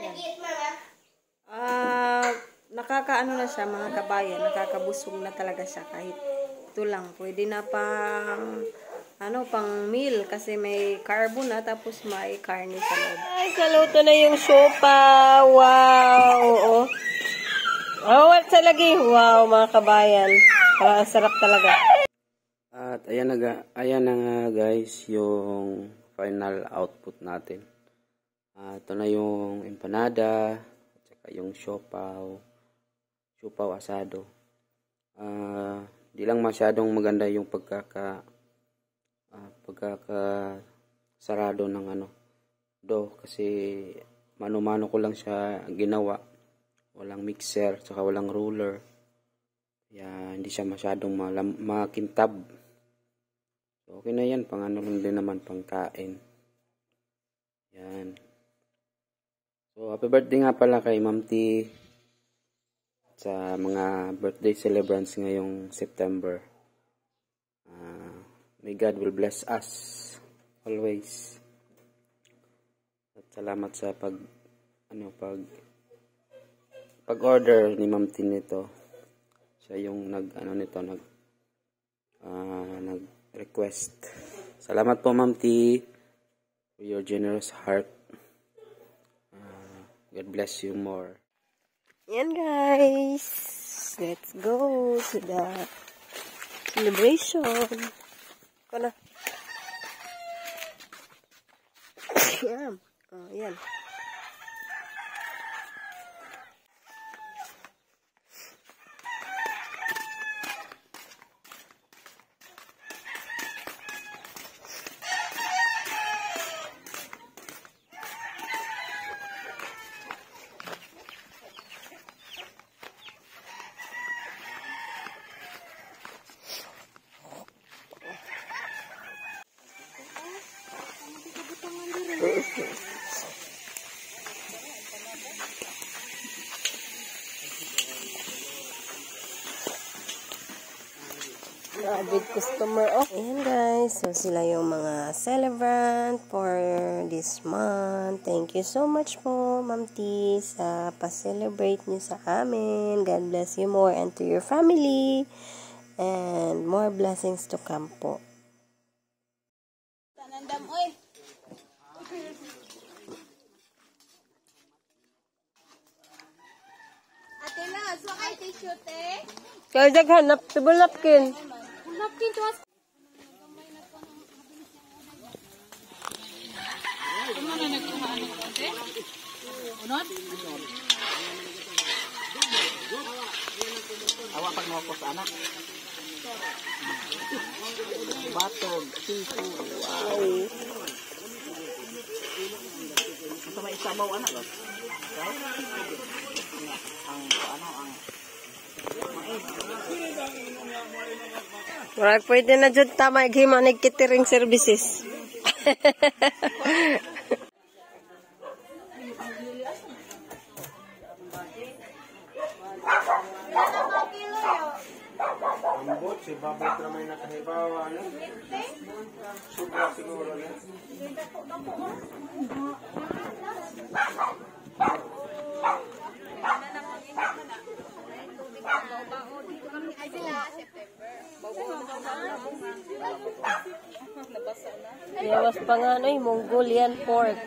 Yan. Nakakaano na siya mga kabayan, nakakabusog na talaga siya kahit ito lang. Pwede na pang pang meal kasi may carbo na tapos may karne sa loob. Ay, saluto na yung sopa. Wow! Oo. Oh, what's lagi? Wow, mga kabayan. Parang sarap talaga. At ayan na nga guys yung final output natin. Ito na yung empanada at saka yung siopaw asado. Di lang masyadong maganda yung pagkakasarado ng dough kasi mano-mano ko lang siya ginawa. Walang mixer, saka walang ruler. Kaya hindi siya masyadong makintab. So, okay na yan. Pang lang din naman, pangkain. Yan. So, happy birthday nga pala kay Ma'am T. Sa mga birthday celebrants ngayong September. May God will bless us always. At salamat sa pag-order ni Ma'am T nito. Siya yung nag-request. Salamat po Ma'am T for your generous heart. God bless you more. Yan guys. Let's go to the celebration. Ko na. Yan. Oh, yan. Big customer. Ayan guys, so sila yung mga celebrant for this month. Thank you so much po Ma'am T sa pa-celebrate niyo sa amin. God bless you more and to your family and more blessings to come po. Tanandam oy. Ate na, so kay tissue te. Kaya daghanap, tibulapkin. Napkin to as. Ano na nagkuha ano konti? Unod? Awak pag mo ko sa anak. Batog, siso. Wow. Ito may isabaw anak ba? Ang Wala pwede na dyan tama himanig catering services. Ambot, si babot na may nakahibawa. Sobra siguro na. Yawas pa nga Mongolian pork.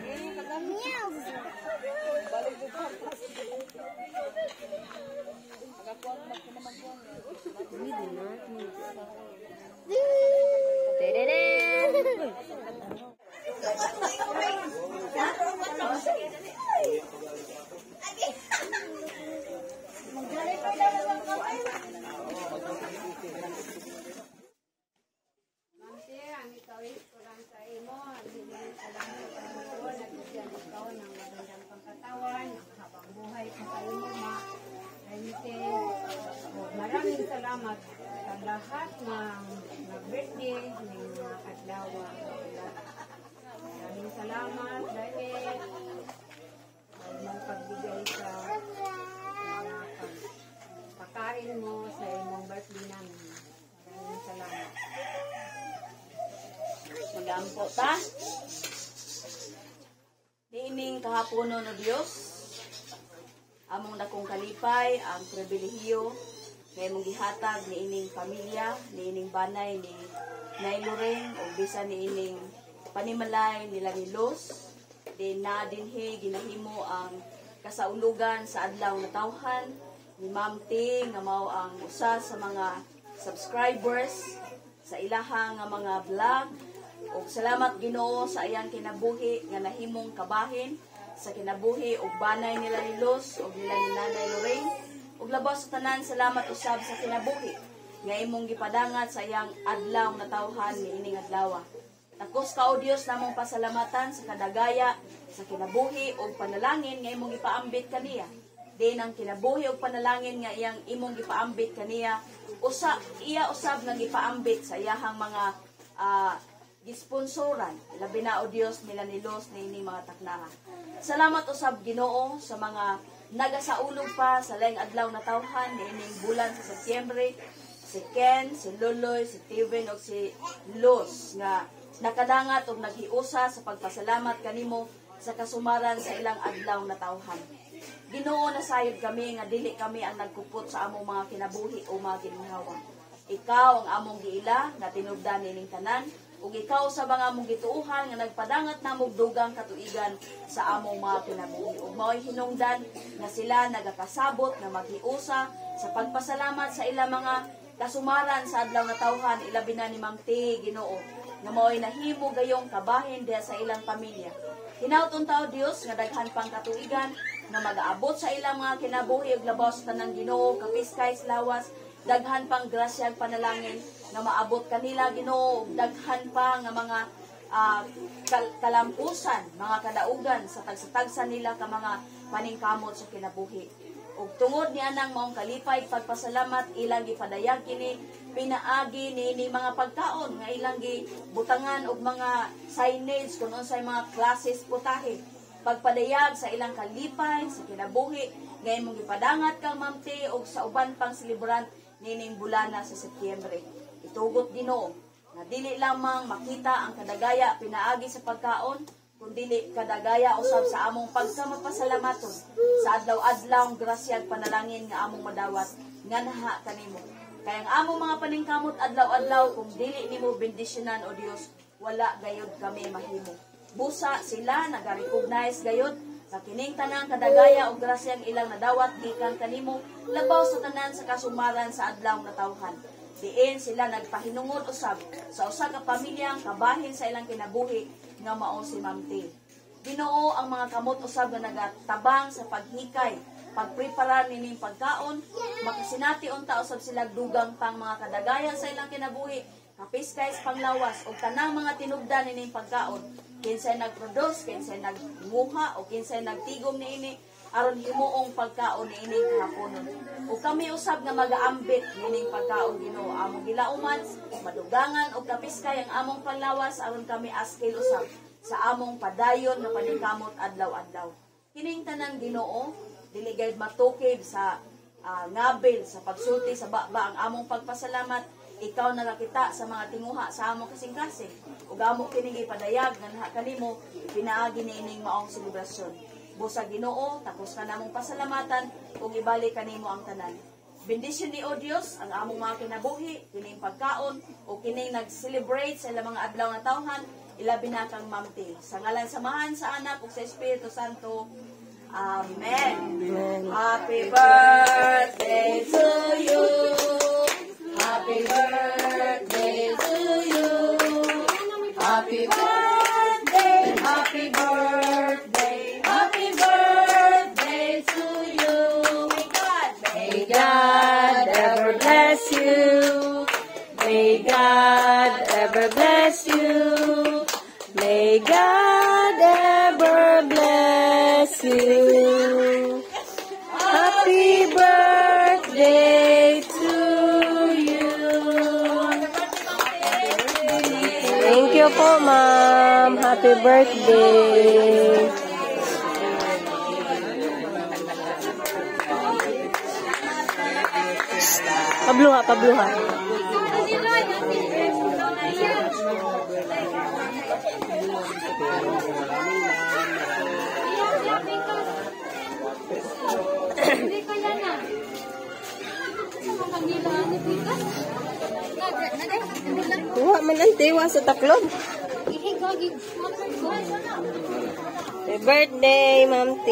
Maraming salamat sa lahat ng nag-birthday ng mga kadlawa. Maraming salamat dahil magpagbigay sa mga pagkain mo sa imong birthday namin. Maraming salamat. Magampo ta? Diining Ining kahaponon o Dios, among dakong kalipay, ang pribilehiyo, kay mong gihatag ni ining pamilya, ni ining banay, ni Nay Loreng, o bisa ni ining panimalay nila ni Los, din na dinhi ginahimo ang kasaulugan sa adlaw na tawhan, ni Ma'am T, nga mao ang usa sa mga subscribers sa ilahang nga mga vlog. Og salamat Ginoo sa iyang kinabuhi nga nahimong kabahin sa kinabuhi og banay nila ni Los og nila ni Nanay Lorraine. Og labaw sa tanan, salamat usab sa kinabuhi nga imong gipadangat sa iyang adlaw na tawhan ni ining adlaw. Takos ka o Dios namong pasalamatan sa kadagaya sa kinabuhi og panalangin nga imong gipaambit kaniya. Din ang kinabuhi og panalangin nga iyang imong gipaambit kaniya iya usab nga gipaambit sa iyahang mga gisponsoran, labi na o Dios nila ni Los na ining mga taknaha. Salamat usab Ginoo sa mga nagasaulog pa sa laing adlaw na tawhan ni ining bulan sa Setyembre, si Ken, si Loloy, si Steven o si Los nga nakadangat o naghiusa sa pagpasalamat kanimo sa kasumaran sa ilang adlaw na tawhan. Ginoo, nasayod kami nga dili kami ang nagkupot sa among mga kinabuhi o mga ginhawa. Ikaw ang among giila nga tinubdan nining tanan, ug ikaw sa mga among gituuhan nga nagpadangat namog dugang katuigan sa among mga kinabuhi. Ug mao'y hinungdan nga sila nagakasabot nga maghiusa sa pagpasalamat sa ilang mga kasumaran sa adlaw na tawhan, ilabi na ni Ma'am T, Ginoo, nga mao'y nahimo gayong kabahin diha sa ilang pamilya. Hinaut unta o Dios nga daghan pang katuigan nga mag-aabot sa ilang mga kinabuhi ug labaw sa tanang Ginoo, kapiskay lawas, daghan pang grasya ug panalangin nga maabot kanila Ginoo, ug daghan pa nga mga kalampusan, mga kadaugan sa tagsa-tagsa nila ka mga paningkamot sa kinabuhi. Ug tungod ni anang maong kalipay pagpasalamat, ilang gipadayag kini pinaagi ni mga pagkaon nga ilang gibutangan og mga signage kung unsay mga classes putahe, pagpadayag sa ilang kalipay sa kinabuhi nga imong gipadangat kang Ma'am T og sa uban pang selebrant nining bulana sa Setyembre. Itugot Ginoo nga dili lamang makita ang kadagaya pinaagi sa pagkaon, kundi kadagaya usab sa among pagkamapasalamaton sa adlaw-adlaw grasya ug panalangin nga among madawat nga naha kanimo. Kaya ang among mga paningkamot adlaw-adlaw kung dili nimo bendisyonan o Dios, wala gayud kami mahimo. Busa sila nagarecognize gayud sa kining tanang kadagaya ug grasya ang ilang nadawat gikan kanimo labaw sa tanan sa kasumaran sa adlaw na tawhan. Diin sila nagpahinungod usab sa usa ka pamilyang kabahin sa ilang kinabuhi nga mao si Ma'am T. Ginoo, ang mga kamot usab nga nagatabang sa paghikay, pagprepara nining pagkaon, makasinati unta usab sila dugang pang mga kadagaya sa ilang kinabuhi, kapiskay sa panglawas ug tanang mga tinubdan nining pagkaon. Kinsay nagproduce, kinsay nagmuha o kinsay nagtigom niini aron himuong pagkaon niining kahaponon. Ug kami usab nga mag-aambit nining pagkaon Ginoo, among gilauman, madugangan og kapiskay ang among panlawas aron kami askil usab sa among padayon nga paningkamot adlaw-adlaw. Kining tanan Ginoo, dili gayud matukib sa ngabil sa pagsulti sa baba ang among pagpasalamat. Ikaw nakakita sa mga tinguha sa among kasing-kasing ug amo kini gipadayag nga naha kanimo pinaagi niining maong selebrasyon. Busa Ginoo, tapos ka namong pasalamatan ug ibalik kanimo ang tanan. Bendisyon ni o Dios ang among mga kinabuhi, kining pagkaon o kining nag-celebrate sa ilang mga adlaw na tawhan, ilabi na kang Ma'am T. Sa ngalan samahan sa Anak ug sa Espiritu Santo. Amen. Happy birthday to you. Happy birthday to you. Happy birthday, happy birthday, happy birthday to you. May God ever bless you. May God ever bless you. May God ever bless you. Happy birthday to you. Thank you po, Ma'am. Happy birthday. Pabluha, pabluha. man ang tiwa sa taklog. Happy birthday, Ma'am T.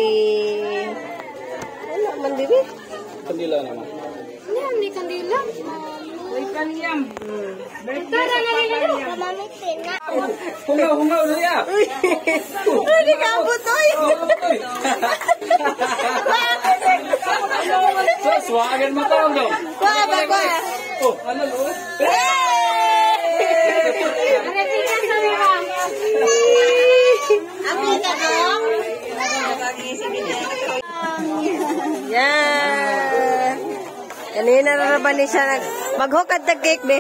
Ano man diri? Kandila naman. Yan, di kandila. Hungaw na ya. Hindi ka abot, oy. Swagan mo tao daw. Kuha ba, kuha? Oh, ano lo? Yan. Kanina na ba ni siya maghukad na cake, be?